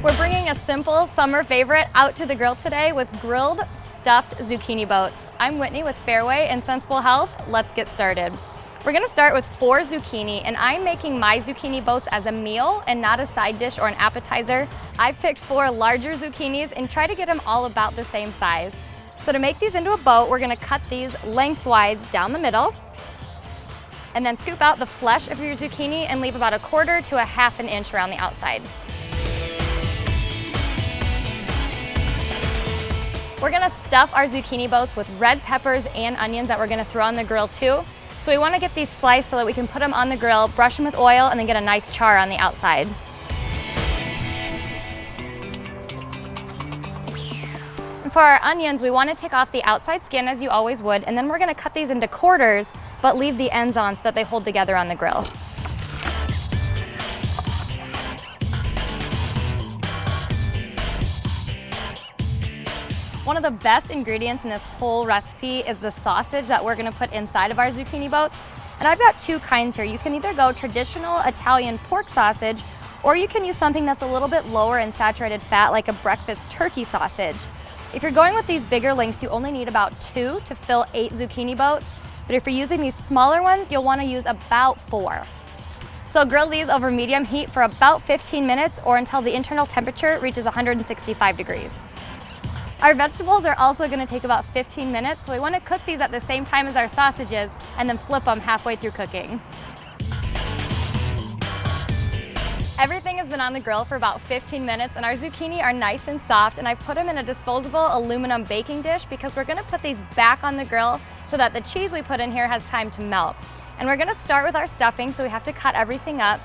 We're bringing a simple summer favorite out to the grill today with grilled stuffed zucchini boats. I'm Whitney with Fareway and Sensible Health. Let's get started. We're gonna start with 4 zucchini, and I'm making my zucchini boats as a meal and not a side dish or an appetizer. I've picked 4 larger zucchinis and try to get them all about the same size. So to make these into a boat, we're gonna cut these lengthwise down the middle, and then scoop out the flesh of your zucchini and leave about 1/4 to 1/2 inch around the outside. We're gonna stuff our zucchini boats with red peppers and onions that we're gonna throw on the grill too. So we wanna get these sliced so that we can put them on the grill, brush them with oil, and then get a nice char on the outside. And for our onions, we wanna take off the outside skin as you always would, and then we're gonna cut these into quarters, but leave the ends on so that they hold together on the grill. One of the best ingredients in this whole recipe is the sausage that we're gonna put inside of our zucchini boats. And I've got 2 kinds here. You can either go traditional Italian pork sausage, or you can use something that's a little bit lower in saturated fat, like a breakfast turkey sausage. If you're going with these bigger links, you only need about 2 to fill 8 zucchini boats. But if you're using these smaller ones, you'll wanna use about 4. So grill these over medium heat for about 15 minutes or until the internal temperature reaches 165 degrees. Our vegetables are also gonna take about 15 minutes, so we wanna cook these at the same time as our sausages and then flip them halfway through cooking. Everything has been on the grill for about 15 minutes and our zucchini are nice and soft, and I've put them in a disposable aluminum baking dish because we're gonna put these back on the grill so that the cheese we put in here has time to melt. And we're gonna start with our stuffing, so we have to cut everything up.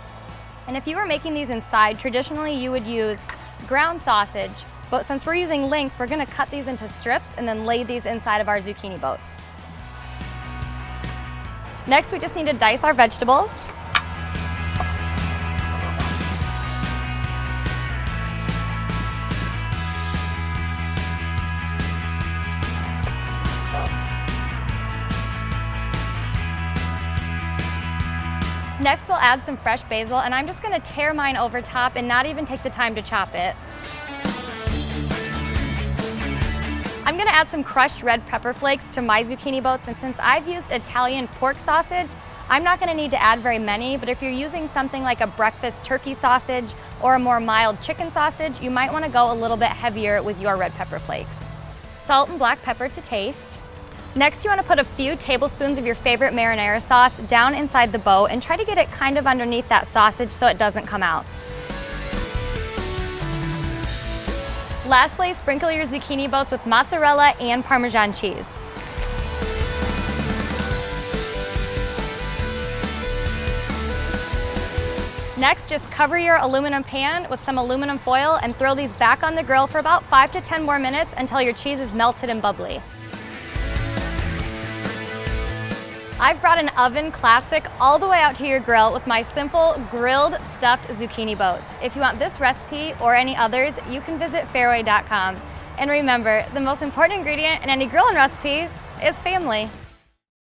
And if you were making these inside, traditionally you would use ground sausage, but since we're using links, we're gonna cut these into strips and then lay these inside of our zucchini boats. Next, we just need to dice our vegetables. Next, we'll add some fresh basil, and I'm just gonna tear mine over top and not even take the time to chop it. I'm gonna add some crushed red pepper flakes to my zucchini boats, and since I've used Italian pork sausage, I'm not gonna need to add very many, but if you're using something like a breakfast turkey sausage or a more mild chicken sausage, you might wanna go a little bit heavier with your red pepper flakes. Salt and black pepper to taste. Next, you wanna put a few tablespoons of your favorite marinara sauce down inside the boat and try to get it kind of underneath that sausage so it doesn't come out. Lastly, sprinkle your zucchini boats with mozzarella and Parmesan cheese. Next, just cover your aluminum pan with some aluminum foil and throw these back on the grill for about 5 to 10 more minutes until your cheese is melted and bubbly. I've brought an oven classic all the way out to your grill with my simple grilled stuffed zucchini boats. If you want this recipe or any others, you can visit fareway.com. And remember, the most important ingredient in any grilling recipe is family.